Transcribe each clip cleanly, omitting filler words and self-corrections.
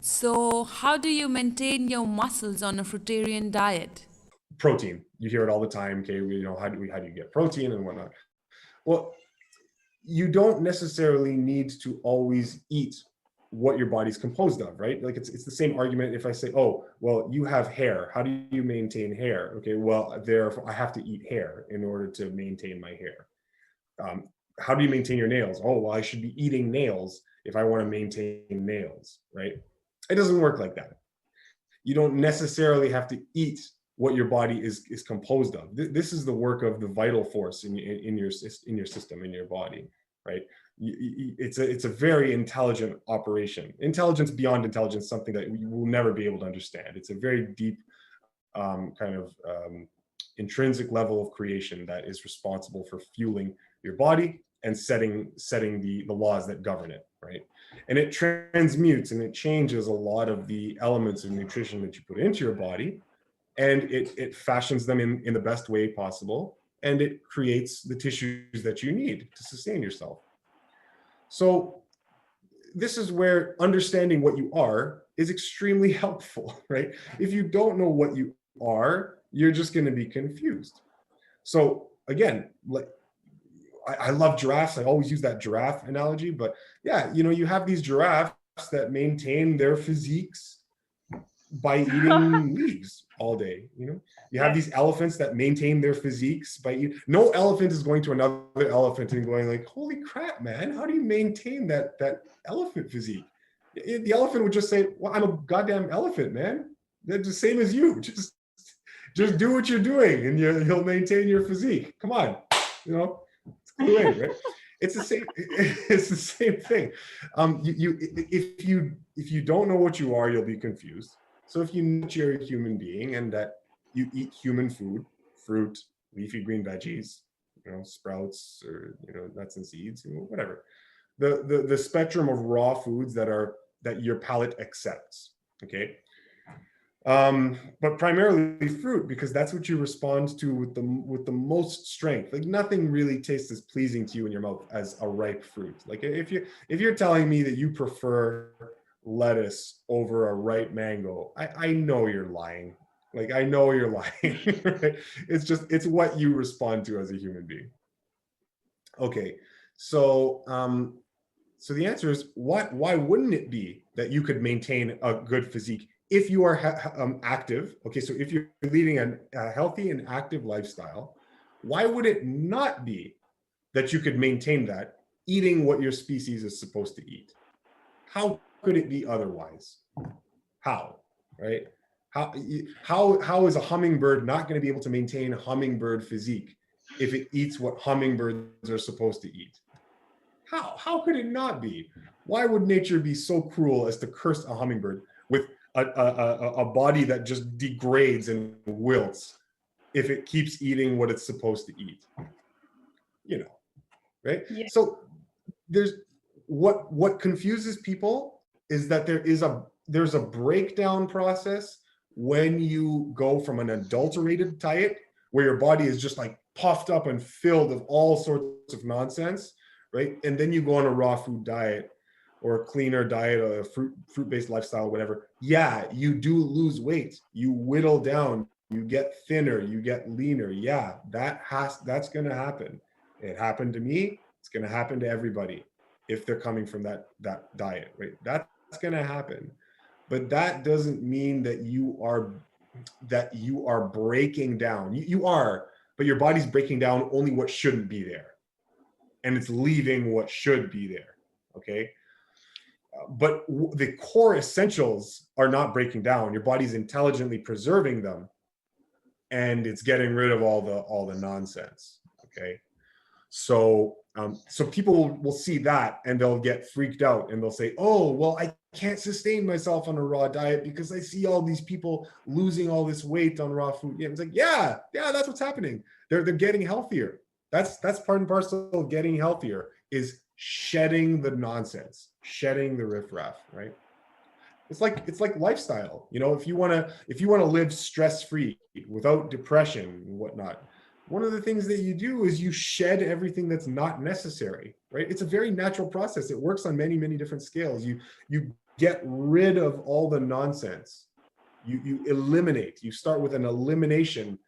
So, how do you maintain your muscles on a fruitarian diet? Protein. You hear it all the time. Okay, how do you get protein and whatnot? Well, you don't necessarily need to always eat what your body's composed of, right? Like it's the same argument if I say, oh, well, you have hair. How do you maintain hair? Okay, well, therefore I have to eat hair in order to maintain my hair. Um, how do you maintain your nails? Oh, well, I should be eating nails if I want to maintain nails, right? It doesn't work like that. You don't necessarily have to eat what your body is composed of. This is the work of the vital force in your system, in your body, right? It's a very intelligent operation. Intelligence beyond intelligence, something that you will never be able to understand. It's a very deep kind of intrinsic level of creation that is responsible for fueling your body and setting the laws that govern it, right? And it transmutes and it changes a lot of the elements of nutrition that you put into your body, and it fashions them in the best way possible, and it creates the tissues that you need to sustain yourself. So this is where understanding what you are is extremely helpful, right? If you don't know what you are, you're just going to be confused. So again, like I love giraffes. I always use that giraffe analogy, but yeah, you have these giraffes that maintain their physiques by eating leaves all day. You have Yeah. these elephants that maintain their physiques by eating. No elephant is going to another elephant and going like, holy crap, man, how do you maintain that elephant physique? The elephant would just say, well, I'm a goddamn elephant, man. They're the same as you. Just do what you're doing and you'll maintain your physique. Come on, it's clue in, right? It's the same. It's the same thing. If you don't know what you are, you'll be confused. So if you know that you're a human being and that you eat human food, fruit, leafy green veggies, sprouts, or nuts and seeds, whatever, the spectrum of raw foods that your palate accepts. Okay. But primarily fruit, because that's what you respond to with the most strength. Like nothing really tastes as pleasing to you in your mouth as a ripe fruit. Like if you're telling me that you prefer lettuce over a ripe mango, I know you're lying. Like I know you're lying. Right? It's what you respond to as a human being. Okay, so so the answer is why wouldn't it be that you could maintain a good physique if you are active? Okay, so if you're leading a healthy and active lifestyle, why would it not be that you could maintain that eating what your species is supposed to eat? How could it be otherwise? How, right? How is a hummingbird not going to be able to maintain a hummingbird physique if it eats what hummingbirds are supposed to eat? How could it not be? Why would nature be so cruel as to curse a hummingbird with a body that just degrades and wilts if it keeps eating what it's supposed to eat? Right? Yeah. So there's what confuses people is that there's a breakdown process when you go from an adulterated diet where your body is just like puffed up and filled of all sorts of nonsense, right? And then you go on a raw food diet or a cleaner diet, a fruit-based lifestyle, whatever. Yeah, you do lose weight. You whittle down, you get thinner, you get leaner. Yeah, that's going to happen. It happened to me. It's going to happen to everybody if they're coming from that diet, right? That's going to happen. But that doesn't mean that you are breaking down. You are, but your body's breaking down only what shouldn't be there, and it's leaving what should be there. Okay. But the core essentials are not breaking down. Your body's intelligently preserving them, and it's getting rid of all the nonsense. Okay. So so people will see that and they'll get freaked out and they'll say, oh, well, I can't sustain myself on a raw diet because I see all these people losing all this weight on raw food. Yeah, it's like, yeah, that's what's happening. They're getting healthier. That's part and parcel of getting healthier, is shedding the nonsense, shedding the riffraff, right? It's like lifestyle. If you want to live stress-free without depression and whatnot, one of the things that you do is you shed everything that's not necessary, right? It's a very natural process. It works on many, many different scales. You get rid of all the nonsense. You eliminate, you start with an elimination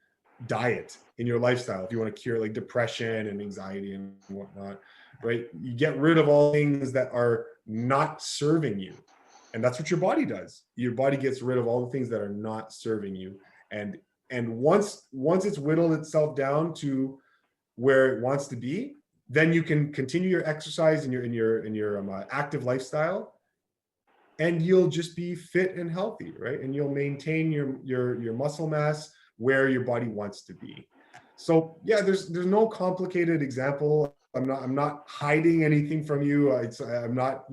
diet in your lifestyle if you want to cure like depression and anxiety and whatnot, right? You get rid of all things that are not serving you. And that's what your body does. Your body gets rid of all the things that are not serving you. And once it's whittled itself down to where it wants to be, then you can continue your exercise and your active lifestyle, and you'll just be fit and healthy, right? And you'll maintain your muscle mass where your body wants to be. So yeah, there's no complicated example. I'm not hiding anything from you. I'm not,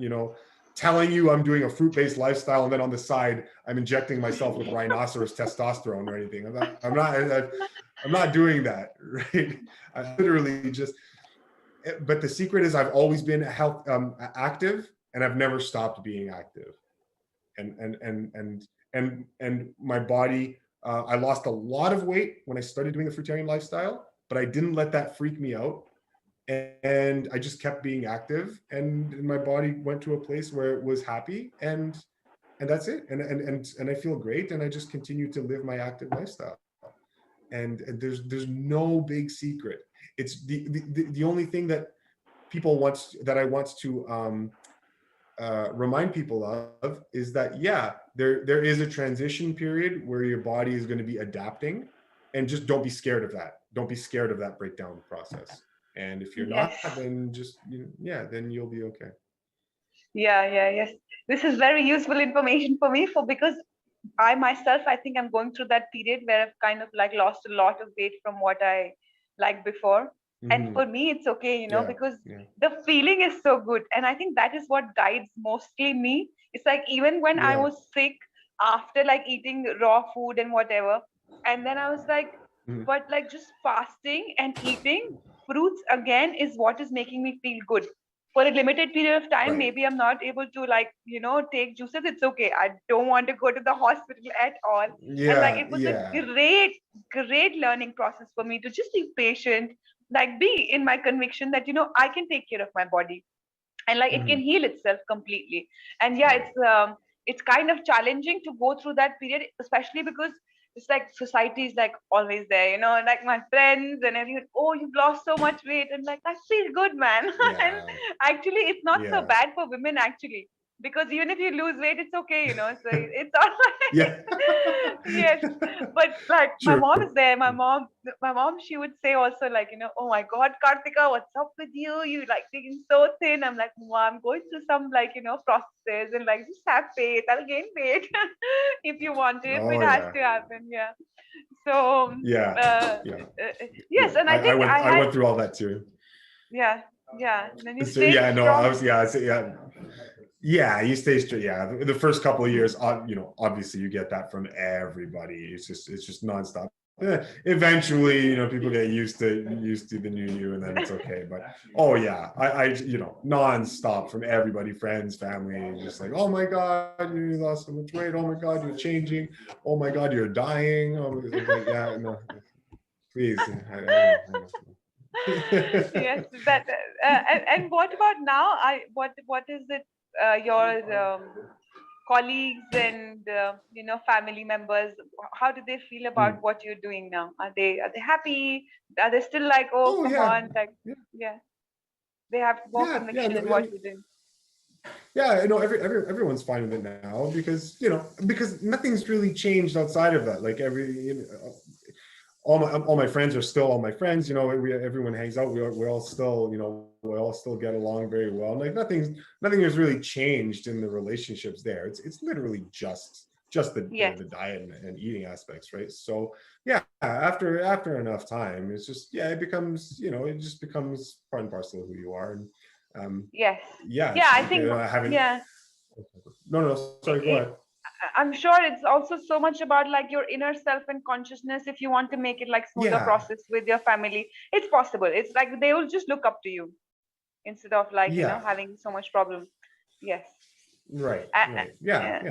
telling you I'm doing a fruit-based lifestyle and then on the side I'm injecting myself with rhinoceros testosterone or anything. I'm not doing that, right? I literally just. But the secret is I've always been active, and I've never stopped being active. And my body, I lost a lot of weight when I started doing the fruitarian lifestyle, but I didn't let that freak me out. And I just kept being active, and my body went to a place where it was happy, and that's it. And I feel great, and I just continue to live my active lifestyle. And there's no big secret. It's the only thing that I want to remind people of is that, yeah, there is a transition period where your body is going to be adapting, and just don't be scared of that. Don't be scared of that breakdown process. And if you're not, then just, then you'll be okay. Yes. This is very useful information for me, because I myself, I think I'm going through that period where I've kind of like lost a lot of weight from what I liked before. And for me, it's okay, because the feeling is so good. And I think that is what guides mostly me. It's like, even when I was sick after like eating raw food and whatever, and then I was like, but like just fasting and eating fruits again is what is making me feel good. For a limited period of time, maybe I'm not able to take juices. It's okay. I don't want to go to the hospital at all. And like, it was a great learning process for me to just be patient, like be in my conviction that, I can take care of my body, and like it can heal itself completely. And it's kind of challenging to go through that period, especially because it's like society is like always there, like my friends and everyone, oh, you've lost so much weight, and like, I feel good, man. And actually it's not so bad for women, actually, because even if you lose weight, it's okay, so it's all right. Yes. But like, my mom is there. My mom, she would say also, like, oh my God, Kartika, what's up with you? You like being so thin. I'm like, Mom, I'm going through some processes, and like, just have faith. I'll gain weight if you want it. It has to happen. Yeah. So yes, and I think I went through all that too. Yeah. And then you So stay strong. You stay straight. Yeah, the first couple of years, obviously you get that from everybody. It's just nonstop. Eventually, people get used to the new you, and then it's okay. But I nonstop from everybody, friends, family, just like, oh my God, you lost so much weight. Oh my God, you're changing. Oh my God, you're dying. Oh, like, no, please. I Yes, that and what about now? What is it? Your colleagues and family members, how do they feel about what you're doing now? Are they happy? Are they still like, oh, come on, like, they have more conviction in what you're doing? Everyone's fine with it now, because nothing's really changed outside of that. Like, all my friends are still all my friends. Everyone hangs out. We all still we all still get along very well. Like, nothing has really changed in the relationships there. It's literally just the diet and eating aspects, right? So after enough time, it's just it becomes it just becomes part and parcel of who you are. And I think no, sorry, go ahead. I'm sure it's also so much about like your inner self and consciousness. If you want to make it like smoother process with your family, it's possible. It's like they will just look up to you instead of like having so much problem. Yes. Right.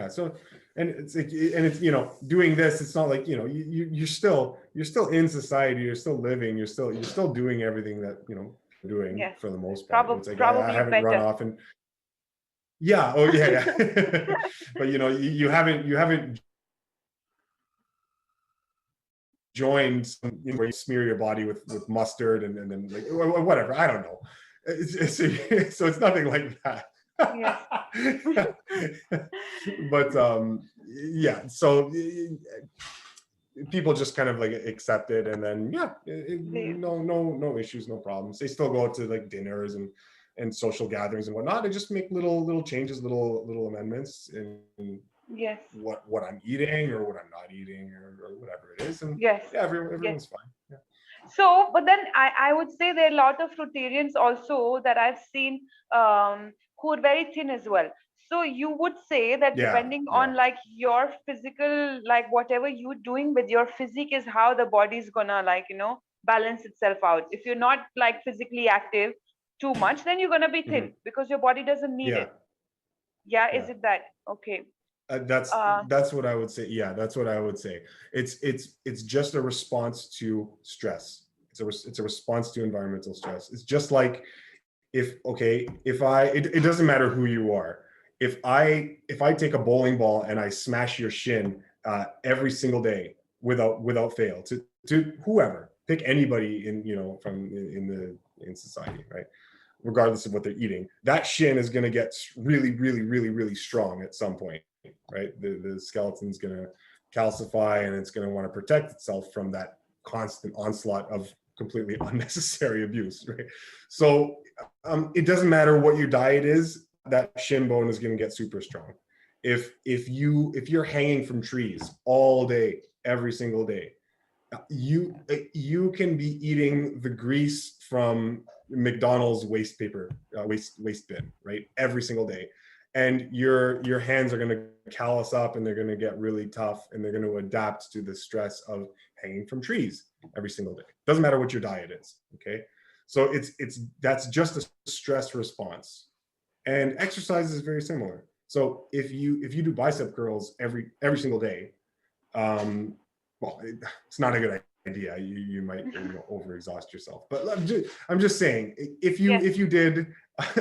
So, and it's like, doing this, it's not like you're still in society, you're still living, you're still doing everything that you're doing for the most part. It's like, I haven't run off and Yeah. Oh, yeah. Yeah. But you haven't joined where you smear your body with mustard and then like whatever. I don't know. So it's nothing like that. Yes. But yeah. So people just kind of like accept it, and then yeah, no issues, no problems. They still go out to like dinners and social gatherings and whatnot. They just make little changes, little amendments in Yes. what I'm eating or what I'm not eating or whatever it is, and Yes. yeah, Yes. everyone's fine. Yeah. So, but then I would say there are a lot of fruitarians also that I've seen who are very thin as well. So you would say that Yeah, depending yeah. on like your physical, like whatever you're doing with your physique is how the body's gonna like, balance itself out. If you're not like physically active too much, then you're gonna be thin Mhm. because your body doesn't need Yeah, it. Yeah, is yeah. it that? Okay. That's Uh, that's what I would say. Yeah, that's what I would say. It's just a response to stress. It's a response to environmental stress. It's just like it doesn't matter who you are. If I take a bowling ball and I smash your shin every single day without fail to whoever, pick anybody in society, right? Regardless of what they're eating, that shin is going to get really, really, really, really strong at some point, right? The skeleton's going to calcify, and it's going to want to protect itself from that constant onslaught of completely unnecessary abuse, right? So it doesn't matter what your diet is, that shin bone is going to get super strong. If you're hanging from trees all day, every single day, you can be eating the grease from McDonald's waste bin, right? Every single day. And your hands are going to callus up, and they're going to get really tough, and they're going to adapt to the stress of hanging from trees every single day. Doesn't matter what your diet is, okay? So that's just a stress response. And exercise is very similar. So if you do bicep curls every single day, well, it's not a good idea. You might overexhaust yourself. But I'm just saying, if yes. you did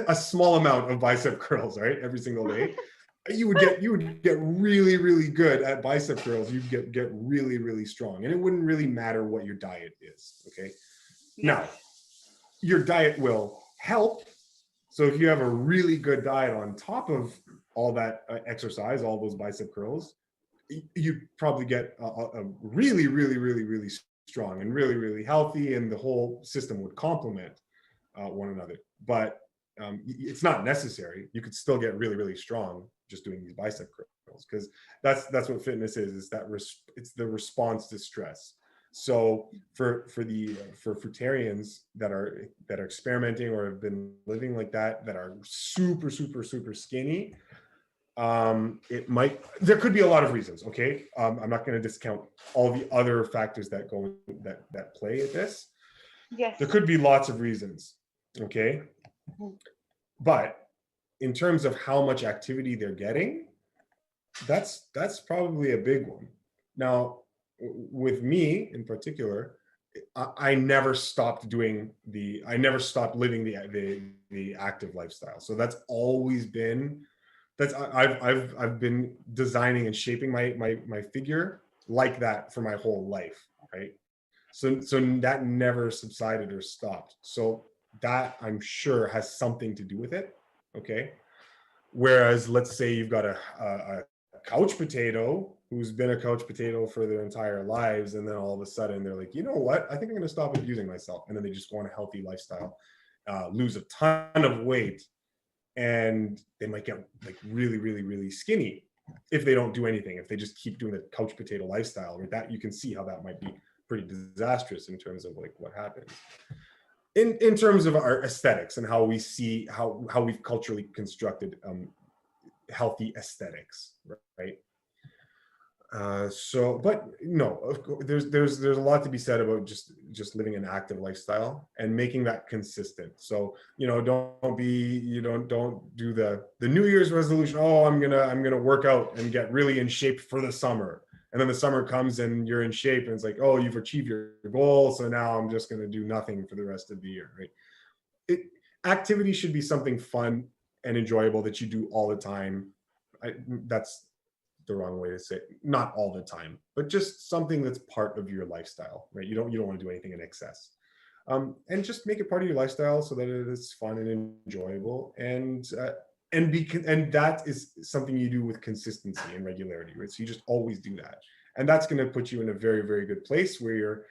a small amount of bicep curls, right, every single day, you would get really, really good at bicep curls. You'd get really, really strong, and it wouldn't really matter what your diet is. Okay. Yes. Now, your diet will help. So if you have a really good diet on top of all that exercise, all those bicep curls, you probably get a really, really, really, really strong and really, really healthy, and the whole system would complement one another. But it's not necessary. You could still get really, really strong just doing these bicep curls, because that's what fitness is that it's the response to stress. So for fruitarians that are experimenting or have been living like that are super, super, super skinny, there could be a lot of reasons. Okay. I'm not going to discount all the other factors that play at this. Yes. There could be lots of reasons. Okay. But in terms of how much activity they're getting, that's probably a big one. Now, with me in particular, I never stopped living the active lifestyle. So that's always been, I've been designing and shaping my figure like that for my whole life, right? So that never subsided or stopped. So that, I'm sure, has something to do with it. Okay. Whereas let's say you've got a couch potato who's been a couch potato for their entire lives, and then all of a sudden they're like, you know what, I think I'm going to stop abusing myself, and then they just want a healthy lifestyle, lose a ton of weight, and they might get like really, really, really skinny if they don't do anything, if they just keep doing the couch potato lifestyle. Or that, you can see how that might be pretty disastrous in terms of like what happens in terms of our aesthetics and how we see how we've culturally constructed healthy aesthetics, right? But no, there's a lot to be said about just living an active lifestyle and making that consistent. So don't do the New Year's resolution. Oh, I'm gonna work out and get really in shape for the summer, and then the summer comes and you're in shape, and it's like, oh, you've achieved your goal, so now I'm just gonna do nothing for the rest of the year, right? Activity should be something fun and enjoyable that you do all the time. That's the wrong way to say it. Not all the time, but just something that's part of your lifestyle, right? You don't want to do anything in excess. And just make it part of your lifestyle so that it is fun and enjoyable, and that is something you do with consistency and regularity, right? So you just always do that, and that's going to put you in a very, very good place where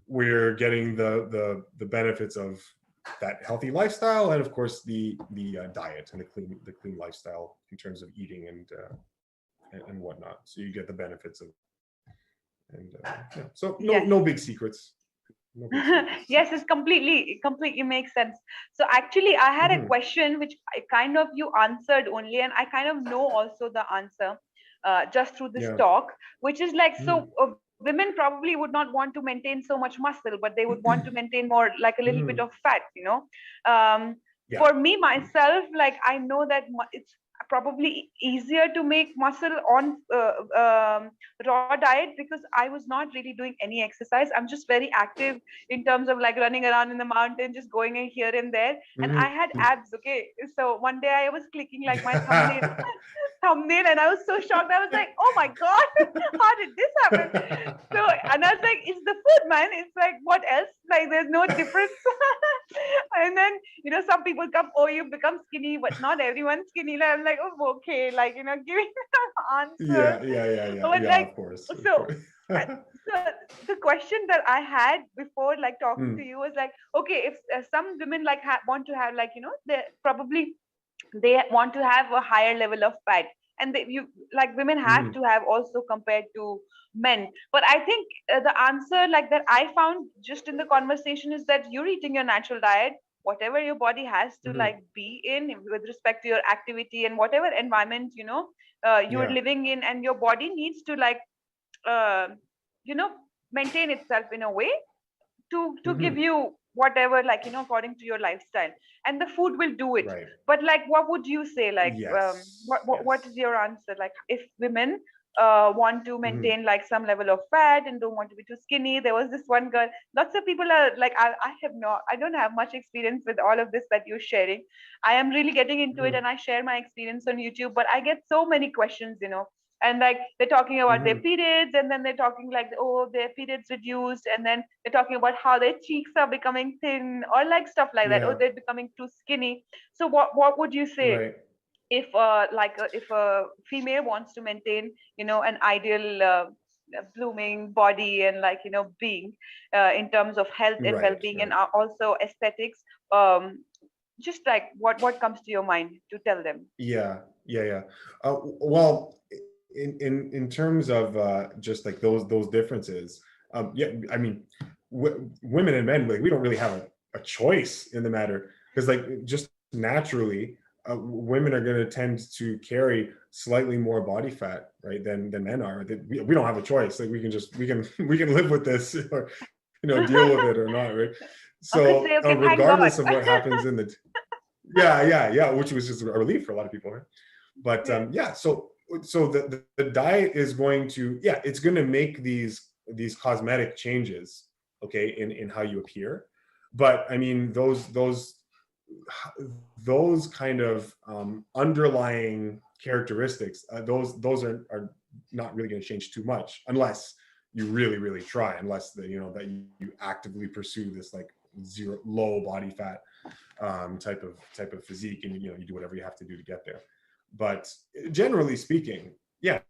you're getting the benefits of that healthy lifestyle, and of course the diet and the clean lifestyle in terms of eating and whatnot. So you get the benefits of, and yeah. So no big secrets. Yes, it's completely makes sense. So actually, I had a question which I kind of you answered only, and I kind of know also the answer just through this talk, which is like, so women probably would not want to maintain so much muscle, but they would want to maintain more, like a little bit of fat, For me myself, like I know that it's probably easier to make muscle on raw diet, because I was not really doing any exercise. I'm just very active in terms of like running around in the mountain, just going in here and there. And I had abs. Okay, so one day I was clicking like my thumbnail, and I was so shocked. I was like, oh my god, how did this happen? So, and I was like, it's the food, man. It's like, what else? Like, there's no difference. And then some people come, oh, you become skinny, but not everyone's skinny. Like, I'm like, oh, okay, like giving an answer. But like, of course. So the question that I had before, like talking to you, was like, okay, if some women like want to have, like they want to have a higher level of fat, and women have to have also compared to men. But I think the answer like that I found just in the conversation is that you're eating your natural diet, whatever your body has to like be in with respect to your activity and whatever environment you're living in, and your body needs to like maintain itself in a way to give you whatever, like according to your lifestyle, and the food will do it. Right. But like, what would you say, like what is your answer, like if women want to maintain like some level of fat and don't want to be too skinny? There was this one girl, lots of people are like, I don't have much experience with all of this that you're sharing. I am really getting into it, and I share my experience on YouTube, but I get so many questions, and like they're talking about their periods, and then they're talking like, oh, their periods reduced, and then they're talking about how their cheeks are becoming thin, or like stuff like that, or they're becoming too skinny. So what would you say, Right. if if a female wants to maintain an ideal blooming body, and like being in terms of health and well-being, and also aesthetics, just like what comes to your mind to tell them? Well, in terms of just like those differences, I mean, women and men, like we don't really have a choice in the matter, because like just naturally women are going to tend to carry slightly more body fat, right, than men are. We don't have a choice. Like we can live with this, or deal with it or not, right? So regardless of what happens in the which was just a relief for a lot of people, right? But so the diet is going to it's going to make these cosmetic changes, okay, in how you appear. But I mean, those kind of underlying characteristics, those are not really going to change too much, unless you really try, unless that you actively pursue this like low body fat type of physique, and you do whatever you have to do to get there. But generally speaking, if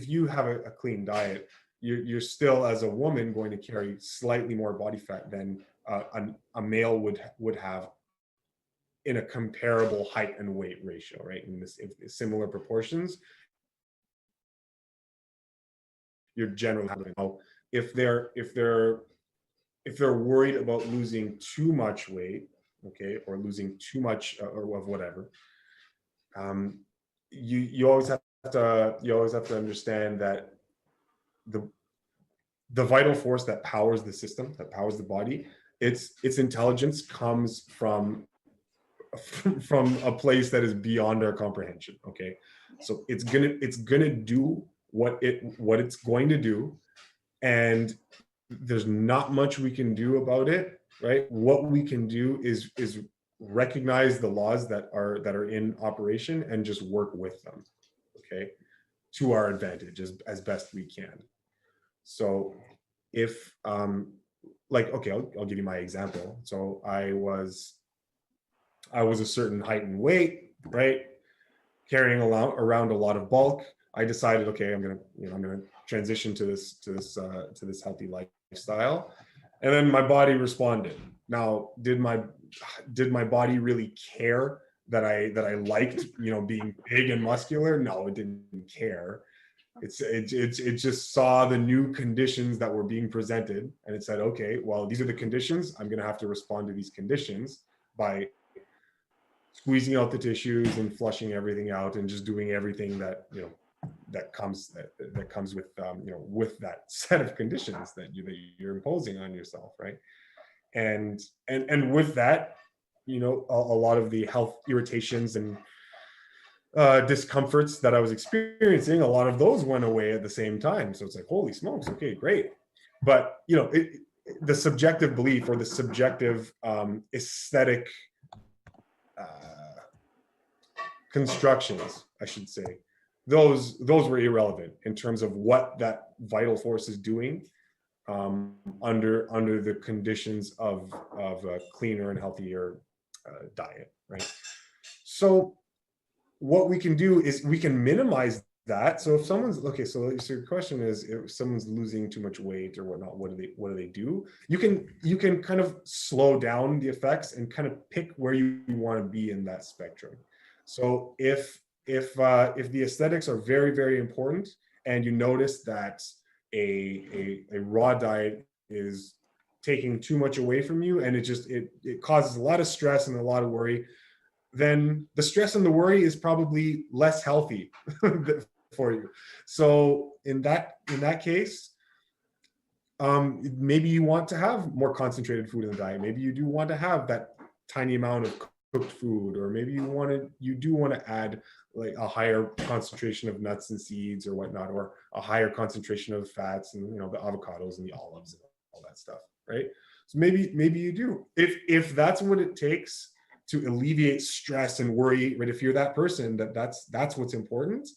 you have a clean diet, you're still, as a woman, going to carry slightly more body fat than a male would have in a comparable height and weight ratio, right? In similar proportions. You're generally having, if they're worried about losing too much weight, okay, or losing too much or of whatever, you always have to understand that the vital force that powers the system, that powers the body, its intelligence comes from a place that is beyond our comprehension. Okay, so it's gonna do what it's going to do, and there's not much we can do about it, right? What we can do is recognize the laws that are in operation and just work with them, okay, to our advantage as best we can. So if like, okay, I'll give you my example. So I was a certain height and weight, right, carrying around a lot of bulk. I decided, okay, I'm gonna transition to this healthy lifestyle, and then my body responded. Now, did my body really care that I liked, being big and muscular? No, it didn't care. It just saw the new conditions that were being presented, and it said, okay, well, these are the conditions. I'm gonna have to respond to these conditions by squeezing out the tissues and flushing everything out and just doing everything that that comes with with that set of conditions that you're imposing on yourself, right? And with that, a lot of the health irritations and discomforts that I was experiencing, a lot of those went away at the same time. So it's like, holy smokes, okay, great. But the subjective belief or the subjective aesthetic constructions, I should say, those were irrelevant in terms of what that vital force is doing under the conditions of a cleaner and healthier diet, right? So what we can do is we can minimize that. So if someone's so your question is, if someone's losing too much weight or whatnot, what do they do? You can kind of slow down the effects and kind of pick where you want to be in that spectrum. So if the aesthetics are very, very important, and you notice that a raw diet is taking too much away from you, and it causes a lot of stress and a lot of worry, then the stress and the worry is probably less healthy for you. So in that case, maybe you want to have more concentrated food in the diet. Maybe you do want to have that tiny amount of cooked food, or maybe you do want to add like a higher concentration of nuts and seeds or whatnot, or a higher concentration of fats and the avocados and the olives and all that stuff, right? So maybe you do. If that's what it takes to alleviate stress and worry, right? If you're that person that's what's important,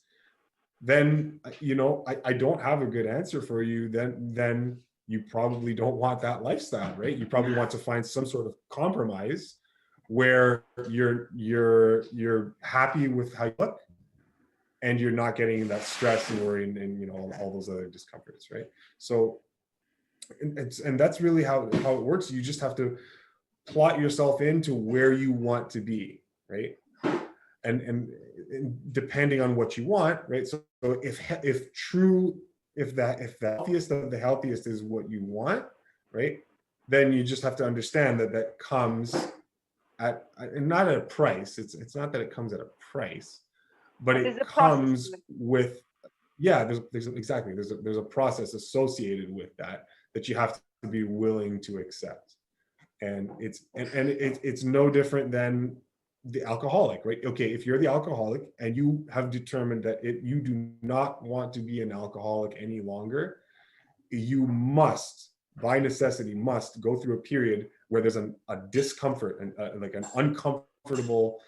then I don't have a good answer for you. Then you probably don't want that lifestyle, right? You probably want to find some sort of compromise where you're happy with how you look, and you're not getting that stress and worry and all those other discomforts, right? So and that's really how it works. You just have to plot yourself into where you want to be, right? And depending on what you want, right? So if the healthiest of the healthiest is what you want, right? Then you just have to understand that comes at, and not at a price. It's not that it comes at a price, but it comes with, there's exactly, there's a process associated with that you have to be willing to accept. And it's no different than the alcoholic, right? Okay, if you're the alcoholic and you have determined that you do not want to be an alcoholic any longer, you must, by necessity, must go through a period where there's a discomfort and like an uncomfortable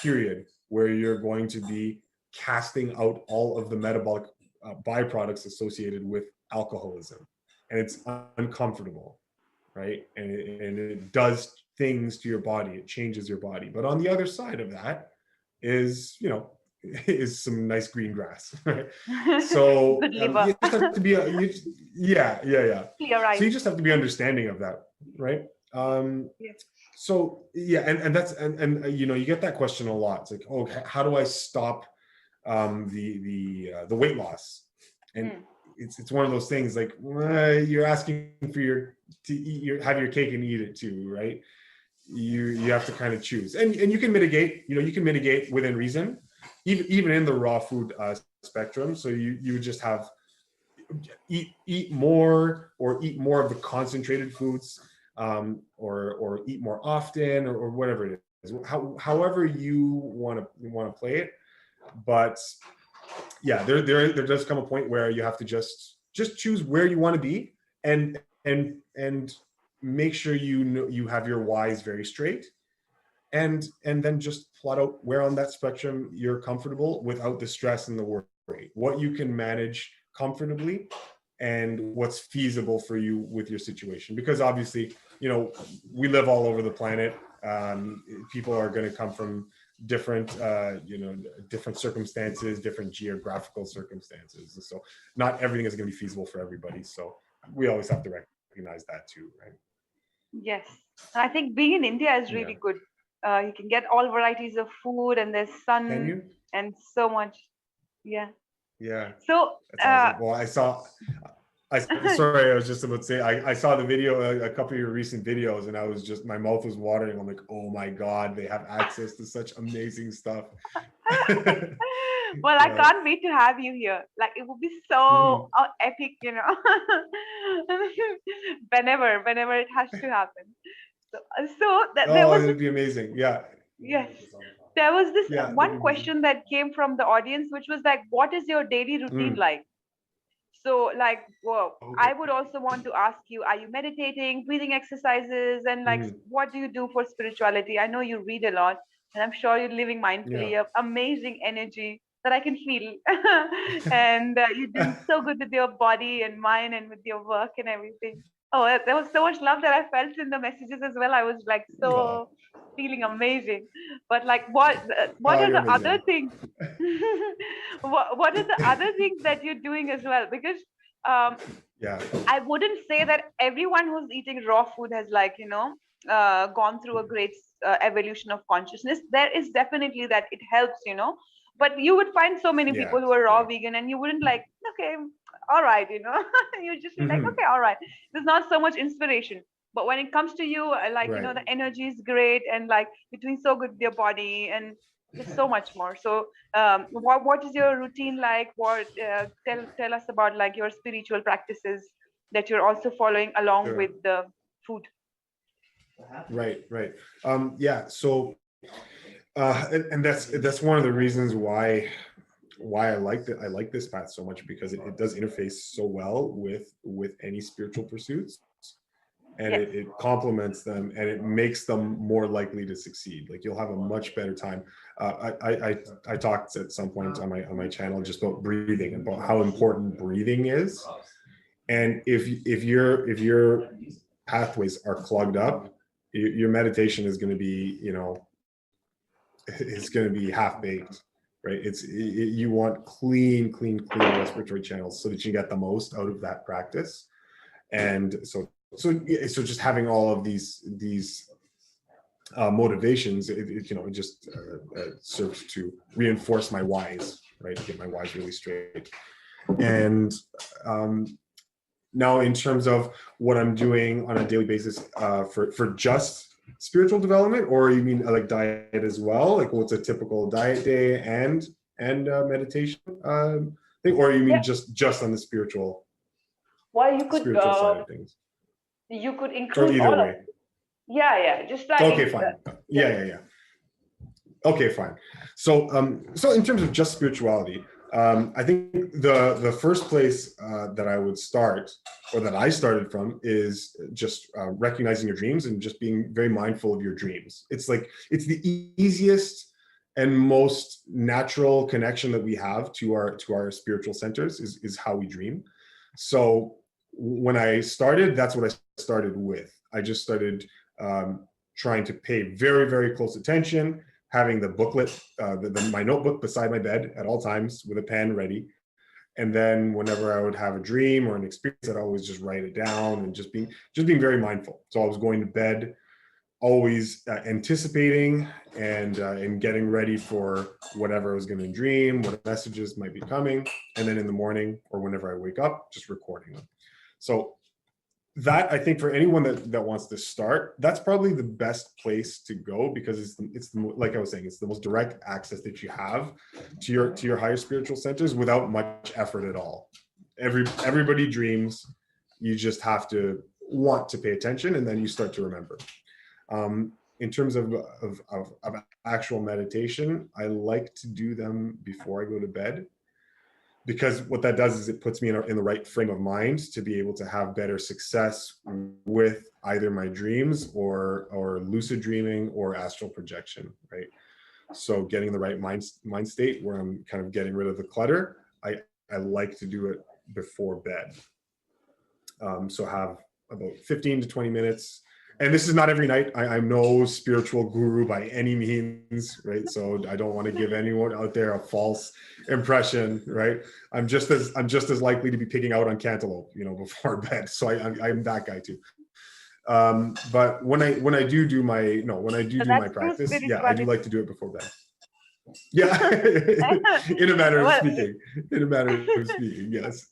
period where you're going to be casting out all of the metabolic byproducts associated with alcoholism, and it's uncomfortable, right? And it does things to your body. It changes your body. But on the other side of that is, is some nice green grass, right? So you just have to be, yeah. So you just have to be understanding of that, right? So yeah, and that's and you get that question a lot. It's like, oh, how do I stop the weight loss? And it's one of those things like, you're asking for have your cake and eat it too, right? You have to kind of choose, and you can mitigate. You can mitigate within reason, even in the raw food spectrum. So you just have eat more, or eat more of the concentrated foods, or eat more often, or whatever it is. However you want to play it, but yeah, there does come a point where you have to just choose where you want to be, and make sure you have your whys very straight, and then just plot out where on that spectrum you're comfortable without the stress and the worry, what you can manage comfortably and what's feasible for you with your situation. Because obviously, you know, we live all over the planet. People are going to come from different, you know, different circumstances, different geographical circumstances. And so not everything is going to be feasible for everybody. So we always have to recognize that too, right? Yes. I think being in India is really good. You can get all varieties of food, and there's Can sun you? and so much. Yeah. Yeah, So, that's awesome. Well, sorry, I was just about to say, I saw the video, a couple of your recent videos, and I was just, my mouth was watering. I'm like, oh my God, they have access to such amazing stuff. well, I can't wait to have you here. Like, it would be so epic, you know, whenever it has to happen. There was it'd be amazing. Yeah. yes, there was this Yeah. one question that came from the audience, which was like, what is your daily routine like? So, like, well, I would also want to ask you, are you meditating, breathing exercises, and like, what do you do for spirituality? I know you read a lot, and I'm sure you're living mindfully. You have amazing energy that I can feel. And you're doing so good with your body and mind and with your work and everything. Oh, there was so much love that I felt in the messages as well. I was like so feeling amazing. But like, what are the other things? What are the other things that you're doing as well? Because I wouldn't say that everyone who's eating raw food has, like, you know, gone through a great evolution of consciousness. There is definitely that it helps, you know, but you would find so many people who are raw vegan, and you wouldn't like, okay, all right, you know, you just be like, okay, all right. There's not so much inspiration. But when it comes to you, like, you know, the energy is great, and like you're doing so good with your body, and there's so much more. So what is your routine like? What tell us about like your spiritual practices that you're also following along with the food. Right. Yeah, so and that's one of the reasons why I like this path so much, because it does interface so well with any spiritual pursuits, and it complements them, and it makes them more likely to succeed. Like, you'll have a much better time. I talked at some point on my channel just about breathing, about how important breathing is, and if your pathways are clogged up, your meditation is going to be, you know, it's going to be half-baked, right? You want clean respiratory channels so that you get the most out of that practice. And so just having all of these motivations, you know, it just serves to reinforce my whys, right? Get my whys really straight. And now, in terms of what I'm doing on a daily basis for just spiritual development, or you mean like diet as well? Like, what's a typical diet day and meditation thing, or you mean just on the spiritual? Well, you could spiritual side of things. You could include all of it. Yeah, just like okay, fine. Yeah. Okay, fine. So so in terms of just spirituality, I think the first place that I would start, or that I started from, is just recognizing your dreams and just being very mindful of your dreams. It's the easiest and most natural connection that we have to our spiritual centers is how we dream. So when I started, that's what I started with. I just started trying to pay very, very close attention, having the booklet, my notebook beside my bed at all times with a pen ready. And then whenever I would have a dream or an experience, I'd always just write it down, and just being very mindful. So I was going to bed always anticipating and getting ready for whatever I was going to dream, what messages might be coming. And then in the morning, or whenever I wake up, just recording them. So that, I think, for anyone that wants to start, that's probably the best place to go, because it's like I was saying, it's the most direct access that you have to your higher spiritual centers without much effort at all. Everybody dreams. You just have to want to pay attention, and then you start to remember. In terms of actual meditation, I like to do them before I go to bed. because what that does is it puts me in the right frame of mind to be able to have better success with either my dreams or lucid dreaming or astral projection, right? So getting the right mind state where I'm kind of getting rid of the clutter, I like to do it before bed. So have about 15 to 20 minutes. And this is not every night. I'm no spiritual guru by any means, right? So I don't want to give anyone out there a false impression, right? I'm just as likely to be picking out on cantaloupe, before bed. So I'm that guy too. But when I do my practice, yeah, I do like to do it before bed. Yeah, in a manner of speaking. In a manner of speaking, yes.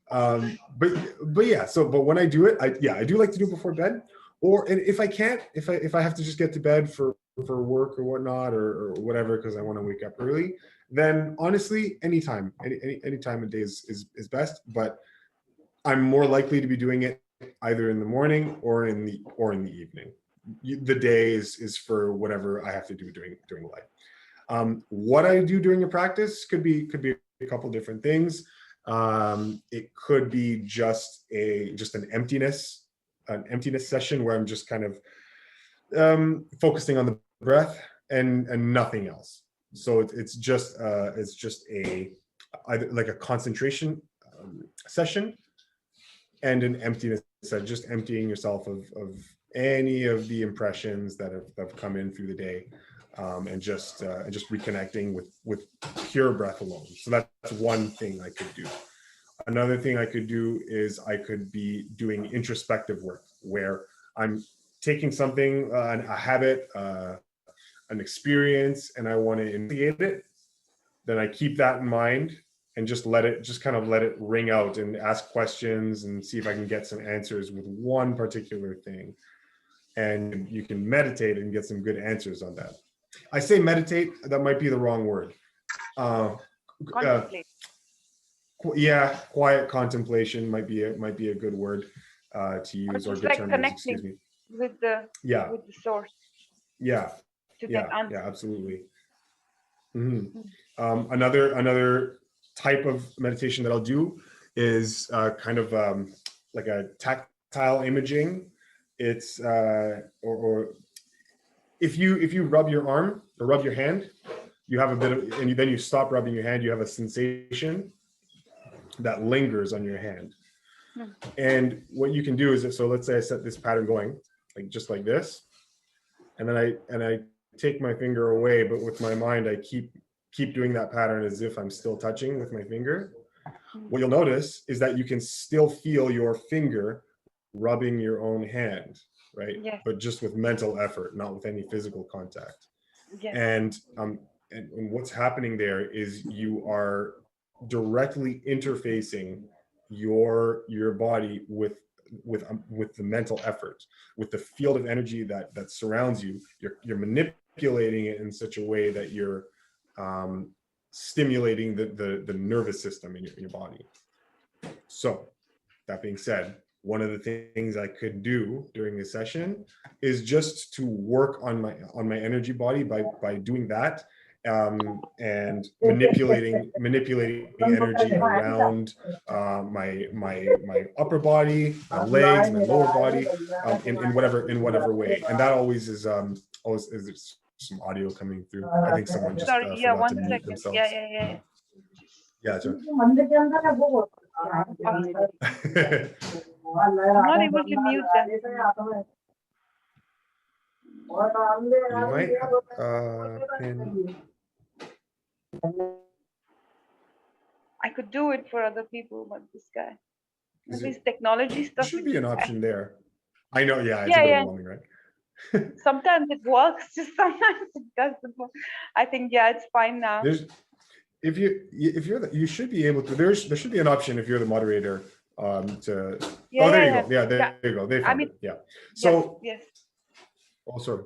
But yeah. But when I do it, I do like to do it before bed. And if I can't, if I have to just get to bed for work or whatnot or whatever because I want to wake up early, then honestly, anytime, any time of day is best. But I'm more likely to be doing it either in the morning or in the evening. The day is for whatever I have to do during life. What I do during a practice could be a couple different things. It could be just an emptiness session where I'm just kind of focusing on the breath and nothing else. So it's just either like a concentration session and an emptiness session, just emptying yourself of any of the impressions that have come in through the day, and just reconnecting with pure breath alone. So that's one thing I could do. Another thing I could do is I could be doing introspective work where I'm taking something, a habit, an experience, and I want to investigate it. Then I keep that in mind and just kind of let it ring out and ask questions and see if I can get some answers with one particular thing. And you can meditate and get some good answers on that. I say meditate, that might be the wrong word. Contemplate. Yeah, quiet contemplation might be a good word to use, or good like term to use, excuse me. With the source. Yeah. To get answers. Yeah, absolutely. Mm-hmm. Another type of meditation that I'll do is kind of like a tactile imaging. It's or if you rub your arm or rub your hand, you have a bit of, and then you stop rubbing your hand, you have a sensation that lingers on your hand. And what you can do is, so let's say I set this pattern going just like this, and then I take my finger away, but with my mind I keep doing that pattern as if I'm still touching with my finger. What you'll notice is that you can still feel your finger rubbing your own hand, right? Yes. But just with mental effort, not with any physical contact. Yes. And what's happening there is you are directly interfacing your body with the mental effort, with the field of energy that surrounds you. You're manipulating it in such a way that you're stimulating the nervous system in your body. So that being said, one of the things I could do during this session is just to work on my energy body by doing that, and manipulating energy around my upper body, my legs, my lower body, in whatever way. And that always is some audio coming through. I think someone just forgot to mute themselves. Yeah, sure. I'm not able to mute them. You might I could do it for other people, but this guy, this technology stuff. There should be an option there. I know, yeah, it's a bit overwhelming, right? Sometimes it works, just sometimes it doesn't work. I think it's fine now. You should be able to. There should be an option if you're the moderator to. There you go. Yeah, there you go. They found it. Yeah. So. Yes. Oh, sorry.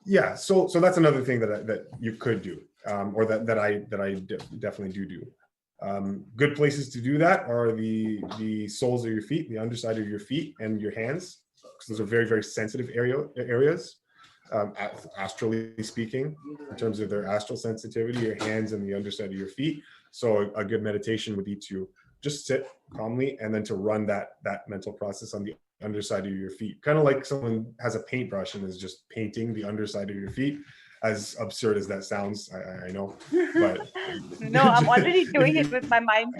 Yeah. So that's another thing that you could do, or that I definitely do. Good places to do that are the soles of your feet, the underside of your feet, and your hands, because those are very, very sensitive areas. astrally speaking, in terms of their astral sensitivity, your hands and the underside of your feet. So a good meditation would be to just sit calmly and then to run that mental process on the underside of your feet, kind of like someone has a paintbrush and is just painting the underside of your feet. As absurd as that sounds, I know, but No, I'm already if doing it with my mind.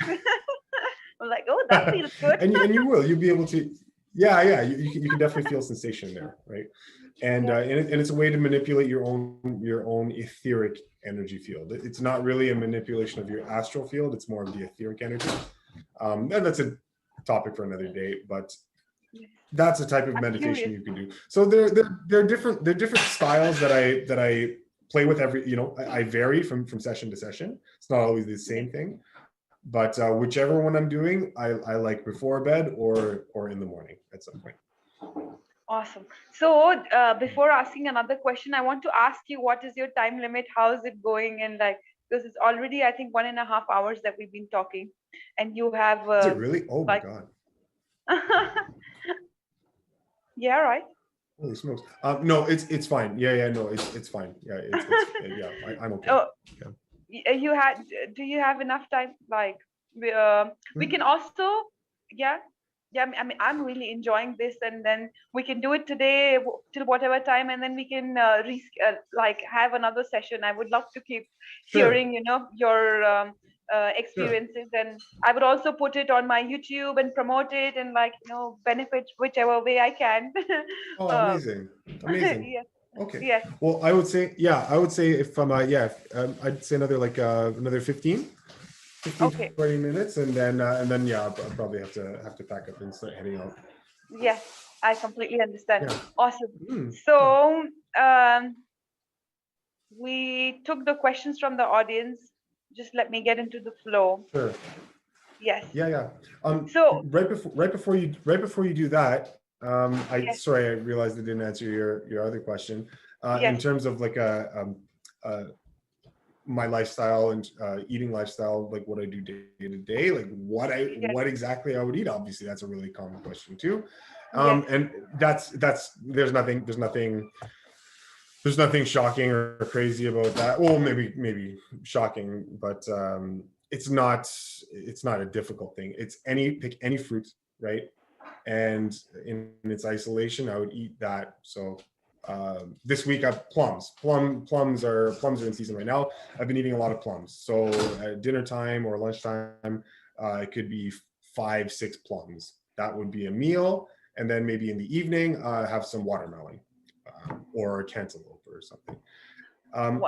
I'm like, oh, that feels good. and you'll be able to, yeah, you can definitely feel sensation there, right? And Yeah. and it's a way to manipulate your own etheric energy field. It's not really a manipulation of your astral field, it's more of the etheric energy. And that's a topic for another day, but that's a type of I'm meditation curious. you can do. So there are different styles that I play with every, I vary from session to session. It's not always the same thing, but whichever one I'm doing, I like before bed or in the morning at some point. Awesome. So before asking another question, I want to ask you, what is your time limit? How is it going? And like, because it's already, I think, 1.5 hours that we've been talking, and you have Is it really? Oh my like, God. yeah, right. Holy smokes. No, it's fine. Yeah, no, it's fine. Yeah, yeah, I'm okay. Oh, Yeah. you had. Do you have enough time? Like, we can also, yeah, yeah. I'm really enjoying this, and then we can do it today till whatever time, and then we can like have another session. I would love to keep Sure, hearing, your sure. experiences, and I would also put it on my YouTube and promote it, and like, benefit whichever way I can. Oh, um, amazing, amazing. yes, Okay. yes, Well, I would say, yeah, I would say if I'm, I'd say another like another 15, okay. 20 minutes, and then yeah, I'll probably have to pack up and start heading out. Yes, I completely understand. Yeah. Awesome. Yeah. So we took the questions from the audience. Just let me get into the flow. Sure. Yes. Yeah. So Right before you do that, yes, sorry, I realized I didn't answer your other question. In yes, terms of like my lifestyle and eating lifestyle, like what I do day to day, like yes, what exactly I would eat. Obviously, that's a really common question too. yes, And that's there's nothing shocking or crazy about that. Well, maybe shocking, but it's not a difficult thing. It's pick any fruit, right? And in its isolation, I would eat that. So this week I've plums. Plums are in season right now. I've been eating a lot of plums. So at dinner time or lunchtime, it could be 5-6 plums. That would be a meal. And then maybe in the evening, have some watermelon or cantaloupe or something. wow,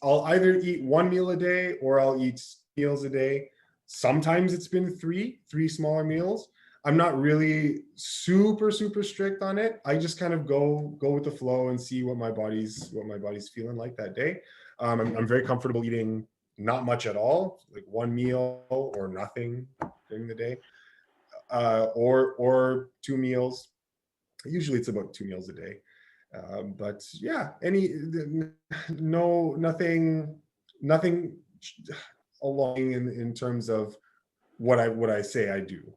I'll either eat one meal a day or I'll eat meals a day. Sometimes it's been three smaller meals. I'm not really super strict on it. I just kind of go with the flow and see what my body's feeling like that day. I'm very comfortable eating not much at all, like one meal or nothing during the day, or 2 meals. Usually it's about 2 meals a day. But yeah, nothing along in terms of what I say I do.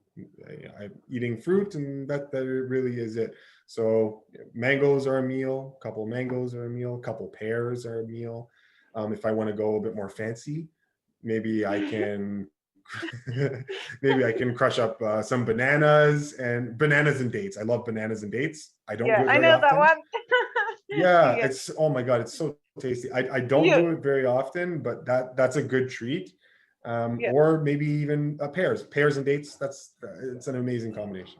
I'm eating fruit, and that really is it. So mangoes are a meal. A couple mangoes are a meal. A couple pears are a meal. If I want to go a bit more fancy, maybe I can maybe I can crush up some bananas and dates. I love bananas and dates. I don't do yeah, it I very know that often. one. Yeah, Yes, it's, oh my God, it's so tasty. I don't you, do it very often, but that's a good treat. yeah, Or maybe even pears and dates. It's an amazing combination.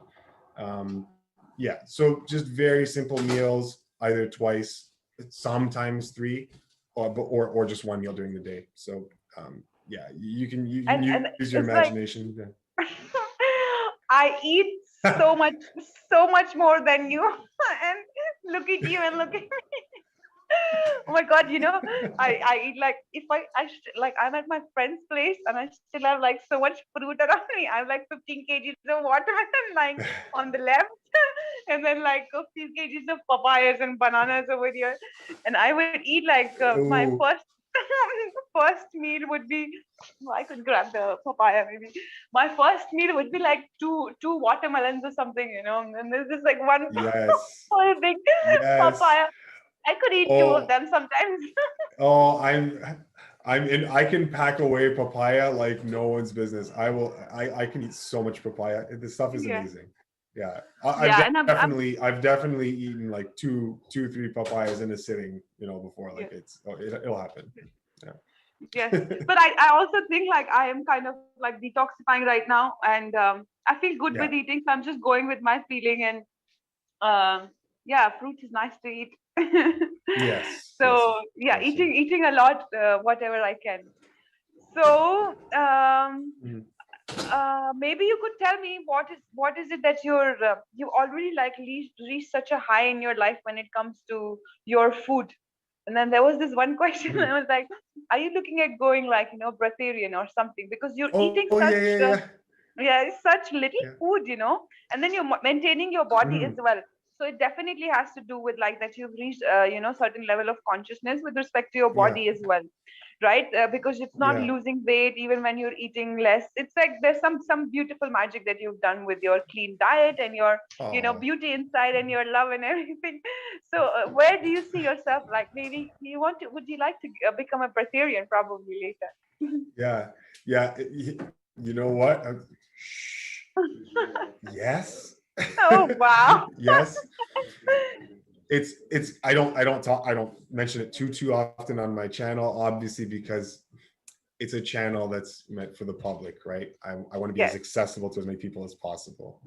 Yeah, so just very simple meals, either twice, sometimes three, or just one meal during the day. So yeah, you can and use your it's like imagination. Yeah. I eat so much, so much more than you, and look at you and look at oh my god, I eat like, if like, I'm at my friend's place and I still have like so much fruit around me. I have like 15 kgs of watermelon lying on the left, and then like a few kgs of papayas and bananas over here. And I would eat like my Oh, first first meal would be, I could grab the papaya maybe. My first meal would be like two watermelons or something, and this is like one yes, whole big yes. papaya. I could eat two of Oh, them sometimes. oh, I'm in. I can pack away papaya like no one's business. I can eat so much papaya. This stuff is Yeah. amazing. Yeah, Yeah, and I'm I've definitely eaten like two, 3 papayas in a sitting. Before, yeah. like it'll happen. Yes, Yeah. but I also think like I am kind of like detoxifying right now, and I feel good with Yeah. eating, so I'm just going with my feeling, and yeah, fruit is nice to eat. Yes. Yes. So yeah, Also. eating a lot, whatever I can. So Mhm. maybe you could tell me what is it that you already like reached such a high in your life when it comes to your food. And then there was this one question. Mhm. I was like, are you looking at going like, breatharian or something? Because you're Oh, eating yeah, such, yeah, yeah, yeah, it's such little yeah. food, and then you're maintaining your body as Mhm. well. So it definitely has to do with like that you've reached, certain level of consciousness with respect to your Yeah. body as well, right? Because it's not Yeah. losing weight even when you're eating less. It's like there's some beautiful magic that you've done with your clean diet and your, Oh. beauty inside and your love and everything. So where do you see yourself? Like maybe would you like to become a breatharian probably later? Yeah. Yeah. You know what? Yes. Oh wow. Yes. It's I don't mention it too often on my channel, obviously, because it's a channel that's meant for the public, right? I want to be as Yes, accessible to as many people as possible.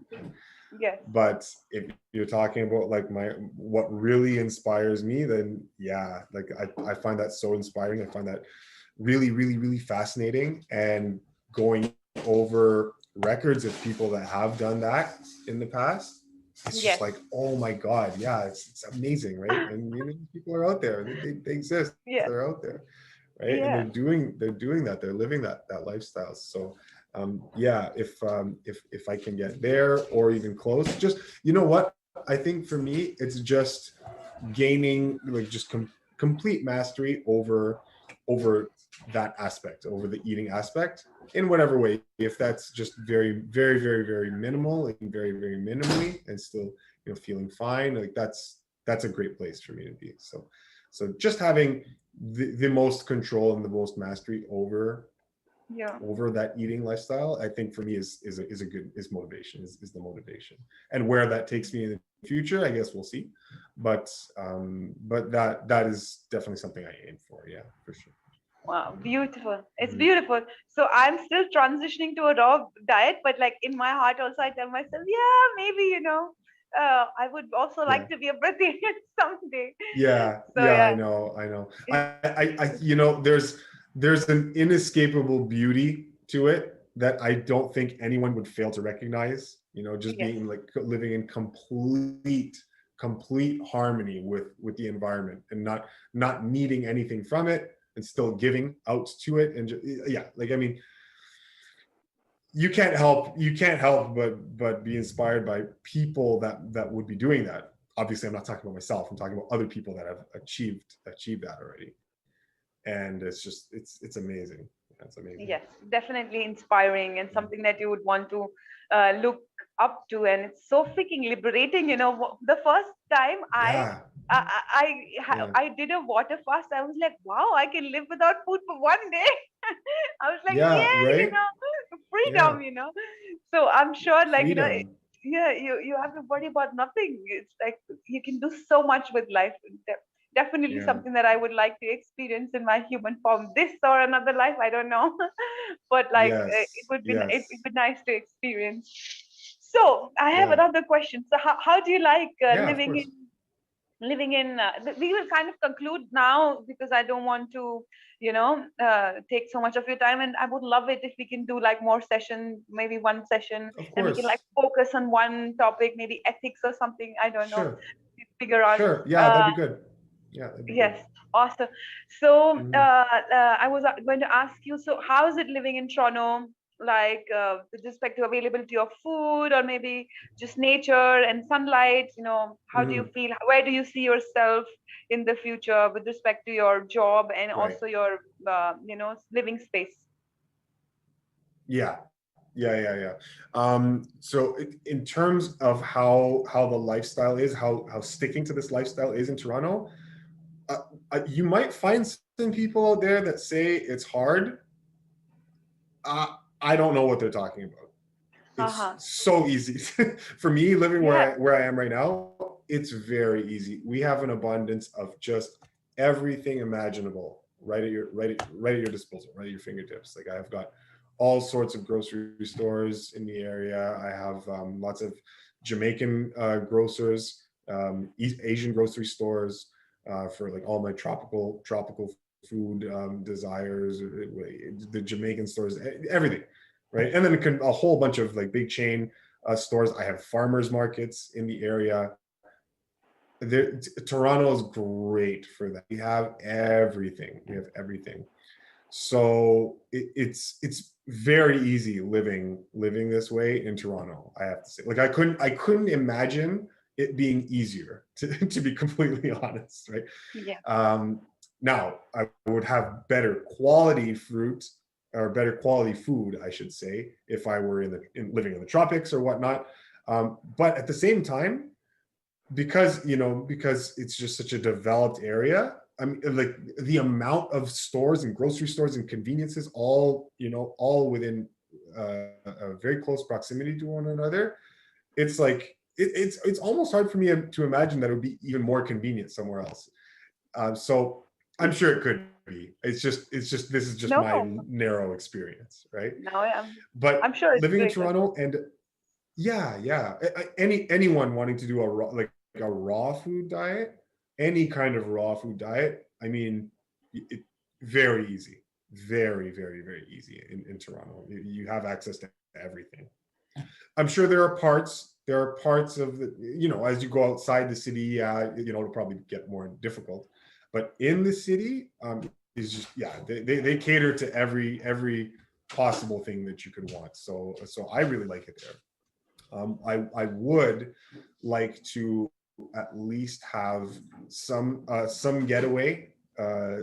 yes, But if you're talking about like what really inspires me, then yeah, like I find that so inspiring. I find that really, really, really fascinating. And going over records of people that have done that in the past, it's just yes. like, oh my God, yeah, it's amazing, right? And people are out there. They exist. Yeah, They're out there, right? And yeah. they're doing that. They're living that lifestyle. So yeah, if I can get there or even close, just what I think for me, it's just gaining like just complete mastery over that aspect, over the eating aspect, in whatever way. If that's just very, very, very, very minimal and very, very minimally, and still feeling fine, like that's a great place for me to be. So just having the most control and the most mastery Yeah. over that eating lifestyle, I think for me is a good motivation, is the motivation. And where that takes me in the future, I guess we'll see. But that is definitely something I aim for. Yeah, for sure. Wow, beautiful. It's Mhm. beautiful. So I'm still transitioning to a raw diet, but like in my heart also I tell myself, yeah, maybe, I would also Yeah. like to be a Brazilian someday. Yeah, So yeah, yeah, I know. it- There's an inescapable beauty to it that I don't think anyone would fail to recognize. Just yes, being like living in complete harmony with the environment, and not needing anything from it, and still giving out to it. And yeah, like I mean, you can't help but be inspired by people that would be doing that. Obviously, I'm not talking about myself. I'm talking about other people that have achieved that already. And it's amazing. It's amazing. yes, definitely inspiring and something that you would want to look up to, and it's so freaking liberating. The first time Yeah, I did a water fast, I was like, wow, I can live without food for one day. I was like, yeah, yeah, right. Yeah, freedom. So I'm sure, like, freedom. yeah, you have to worry about nothing. It's like you can do so much with life. Definitely Yeah. something that I would like to experience in my human form, this or another life, I don't know. But like it Yes. would be Yes. it'd be nice to experience. So I have Yeah. another question. So how do you like Yeah. Of course. living in we will kind of conclude now because I don't want to take so much of your time, and I would love it if we can do like more session, maybe one session, Of and we can like course. focus on one topic, maybe ethics or something, I don't know, Sure. figure out. Sure. Yeah, that'd uh, be good. Yeah, that'd be good. yes, awesome. So Mhm. I was going to ask you, so how is it living in Toronto, like with respect to availability of food or maybe just nature and sunlight? How do you Mhm. feel? Where do you see yourself in the future with respect to your job and Right. also your living space? Yeah. Yeah. So in terms of how the lifestyle is, how sticking to this lifestyle is in Toronto, You might find some people out there that say it's hard. I don't know what they're talking about. It's so easy for me living where I am right now. It's very easy. We have an abundance of just everything imaginable right at your disposal, right at your fingertips. Like I've got all sorts of grocery stores in the area. I have lots of Jamaican grocers, Asian grocery stores for like all my tropical food desires, the Jamaican stores, everything, right? And then a whole bunch of like big chain stores. I have farmers markets in the area. Toronto is great for that. We have everything. So it's very easy living this way in Toronto. I have to say, like I couldn't imagine it being easier, to be completely honest, right? Yeah. Now I would have better quality fruit or better quality food, I should say, if I were living in the tropics or whatnot. But at the same time, because it's just such a developed area, I mean, like the amount of stores and grocery stores and conveniences, all within a very close proximity to one another. It's like it's almost hard for me to imagine that it would be even more convenient somewhere else. So I'm sure it could be. It's just this is just my narrow experience, right? No, But I'm sure it's living in great. Toronto, and anyone wanting to do a raw food diet, any kind of raw food diet, I mean, very easy, very, very, very easy in Toronto. You have access to everything. I'm sure there are parts of the, as you go outside the city, it'll probably get more difficult. But in the city, is just, they cater to every possible thing that you could want. So I really like it there. I would like to at least have some getaway,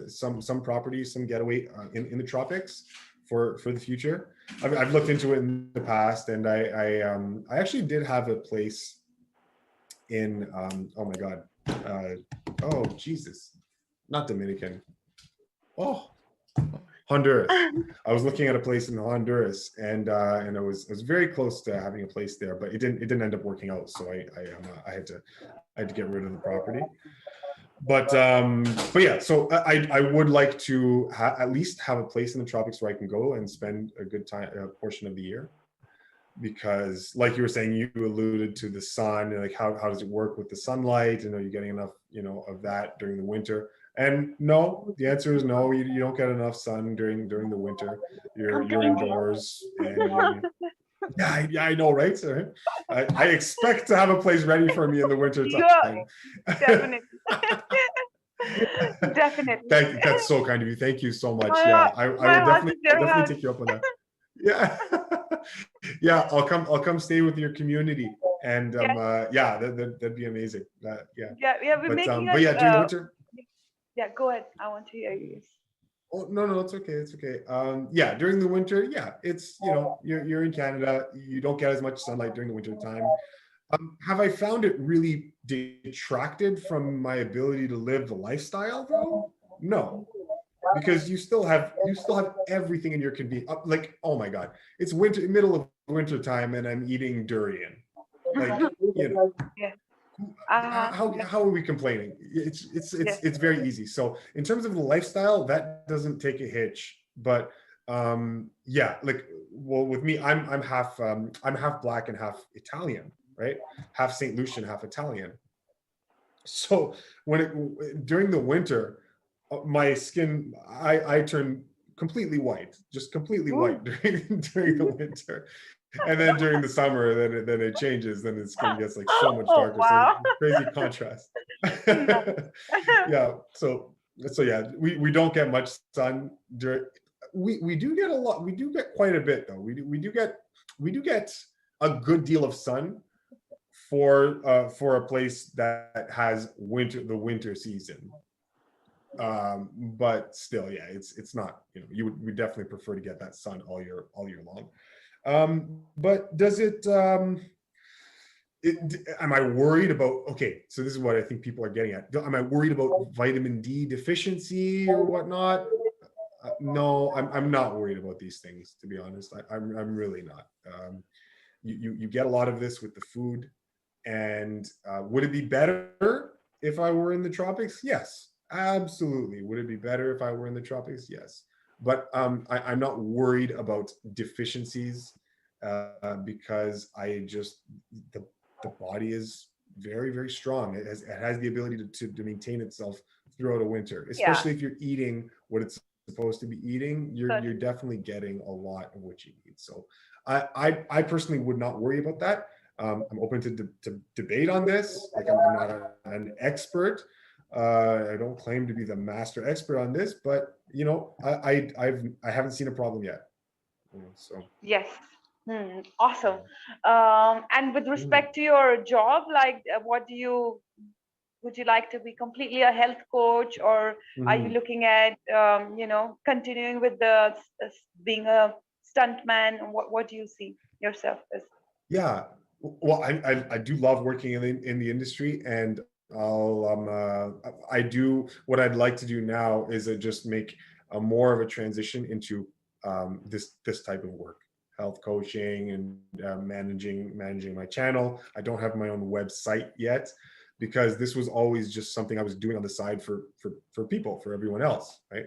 some properties, some getaway in the tropics for the future. I've looked into it in the past, and I actually did have a place in oh my god, oh Jesus, not Dominican, Honduras. I was looking at a place in Honduras, and I was very close to having a place there, but it didn't end up working out. So I had to get rid of the property. But yeah, so I would like to at least have a place in the tropics where I can go and spend a good time, a portion of the year. Because like you were saying, you alluded to the sun, and like how does it work with the sunlight? Are you getting enough, of that during the winter? And no, the answer is no. You don't get enough sun during the winter. You're indoors, and yeah, I know, right? So I expect to have a place ready for me in the winter time. Definitely. Definitely. Thank you. That's so kind of you. Thank you so much. Yeah, I will definitely take you up on that. Yeah. Yeah, I'll come stay with your community, and that'd be amazing. We're making but yeah, during the winter. Yeah, go ahead. I want to hear you. Oh no, it's okay. Yeah, during the winter, it's you're in Canada, you don't get as much sunlight during the winter time. Have I found it really detracted from my ability to live the lifestyle though? No. Because you still have everything in your convenience. Like, oh my god, it's middle of winter time, and I'm eating durian. Like, how are we complaining? It's very easy. So in terms of the lifestyle, that doesn't take a hitch. But with me, I'm half black and half Italian, right? Half St. Lucian, half Italian. So during the winter, my skin, I turn completely white, just completely white during the winter. And then during the summer, then it changes. Then the skin gets like so much darker. Wow. So crazy contrast. Yeah. So yeah, we don't get much sun during. We do get a lot. We do get quite a bit though. We do get a good deal of sun for a place that has the winter season. But still, yeah, it's not, we definitely prefer to get that sun all year long. But does it Am I worried about, okay, so this is what I think people are getting at. Am I worried about vitamin D deficiency or whatnot? No, I'm not worried about these things, to be honest. I'm really not. You get a lot of this with the food. And would it be better if I were in the tropics? Yes, absolutely. Would it be better if I were in the tropics? Yes. But I'm not worried about deficiencies because the, the body is very, very strong. It has the ability to maintain itself throughout a winter, Yeah, especially if you're eating what it's supposed to be eating. You're certainly. definitely getting a lot of what you need. So I personally would not worry about that. I'm open to debate on this. Like I'm not an expert. I don't claim to be the master expert on this, but you know, I haven't seen a problem yet. You know, so Yes. Awesome. And with mm, respect to your job, like, what do you would you like to be completely a health coach, or are you mhm. looking at continuing with the being a stuntman? What do you see yourself as? Yeah. Well, I do love working in the industry, and I do what I'd like to do now is just make a more of a transition into this type of work, health coaching and managing my channel. I don't have my own website yet because this was always just something I was doing on the side for people, for everyone else, right?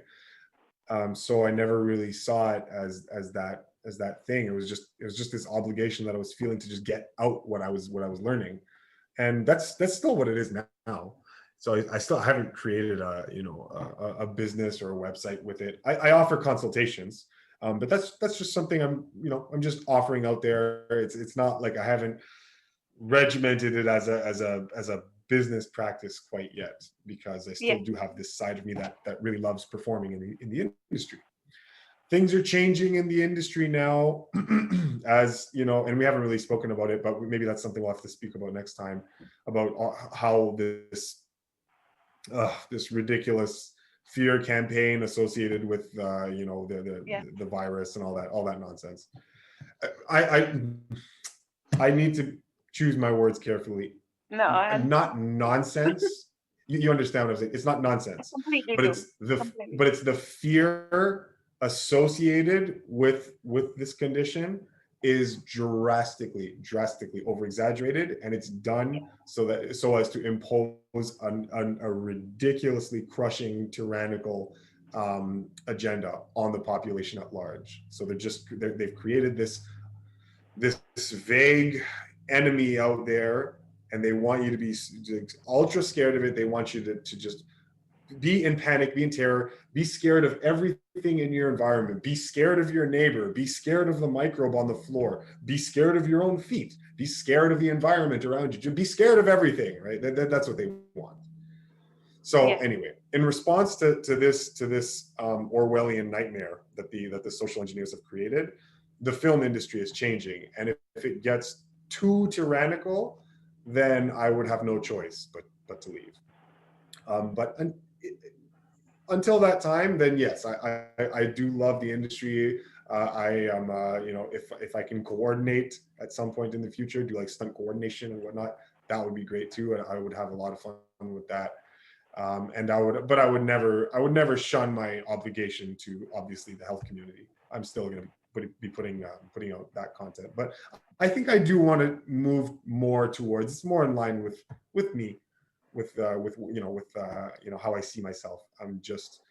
So I never really saw it as that thing. It was just this obligation that I was feeling to just get out what I was learning, and that's still what it is now. So I still haven't created a business or a website with it. I offer consultations, but that's just something I'm just offering out there. It's not like I haven't regimented it as a business practice quite yet, because I still Yes, do have this side of me that really loves performing in the industry. Things are changing in the industry now, as you know, and we haven't really spoken about it, but maybe that's something we'll have to speak about next time, about how this ridiculous fear campaign associated with yeah. the virus and all that nonsense. I I need to choose my words carefully. No, I Not understand. nonsense. You understand what I'm saying? It's not I nonsense, completely but do. it's the Completely. but it's the fear associated with this condition is drastically over exaggerated, and it's done so as to impose a ridiculously crushing, tyrannical agenda on the population at large. So they've created this vague enemy out there, and they want you to be ultra scared of it. They want you to just be in panic, be in terror, be scared of everything in your environment, be scared of your neighbor, be scared of the microbe on the floor, be scared of your own feet, be scared of the environment around you, be scared of everything, right? That's what they want. So Yes. anyway, in response to this Orwellian nightmare that the social engineers have created, the film industry is changing, and if it gets too tyrannical, then I would have no choice but to leave. But until that time, then yes, I do love the industry. I am, if I can coordinate at some point in the future, do like stunt coordination and whatnot, that would be great too, and I would have a lot of fun with that. And but I would never shun my obligation to obviously the health community. I'm still going to be putting out that content, but I think I do want to move more towards, it's more in line with me, with how I see myself. I'm just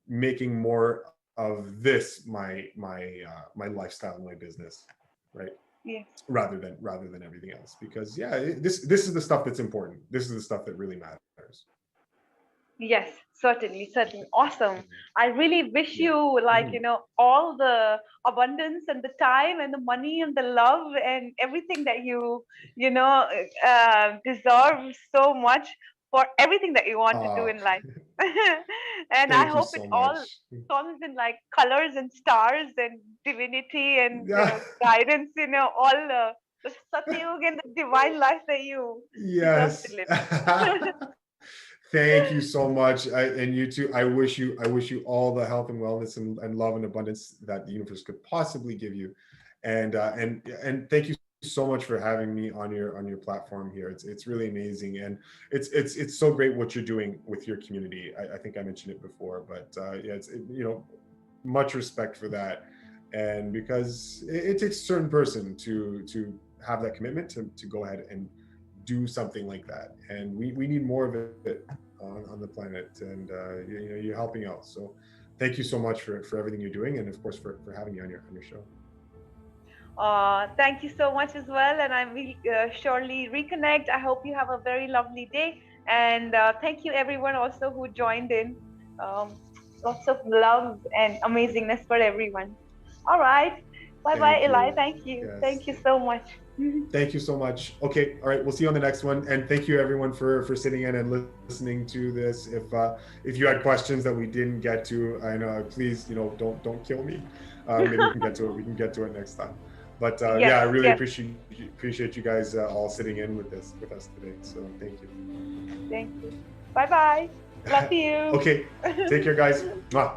making more of this my lifestyle, my business, right? Yes. Rather than everything else, because yeah, this is the stuff that's important. This is the stuff that really matters. Yes, certainly, certainly. Awesome. Mhm. I really wish Yeah. you, like, Mhm. all the abundance and the time and the money and the love and everything that deserve so much for everything that you want to do Uh, in life. And I Thank you hope it so all much. comes in like colors and stars and divinity and Yeah. guidance, all the satyug and the divine life that you deserve to Yes. live. Thank you so much. And you too. I wish you all the health and wellness and love and abundance that the universe could possibly give you. And thank you so much for having me on your platform here. It's really amazing, and it's so great what you're doing with your community. I think I mentioned it before, but yeah, much respect for that, and because it takes a certain person to have that commitment to go ahead and do something like that, and we need more of it on the planet, and you're helping out. So thank you so much for everything you're doing, and of course for having me on your show. Thank you so much as well, and I will surely reconnect. I hope you have a very lovely day, and thank you everyone also who joined in. Lots of love and amazingness for everyone. All right, bye Eli. Thank you. Yes. Thank you so much. Thank you so much. Okay, all right, we'll see you on the next one, and thank you everyone for sitting in and listening to this. If you had questions that we didn't get to, I know, please, don't kill me. Maybe we can get to it. We can get to it next time. But Yes, yeah, I really yes. appreciate you guys all sitting in with us today. So thank you. Thank you. Bye. Love you. Okay, take care, guys. Mwah.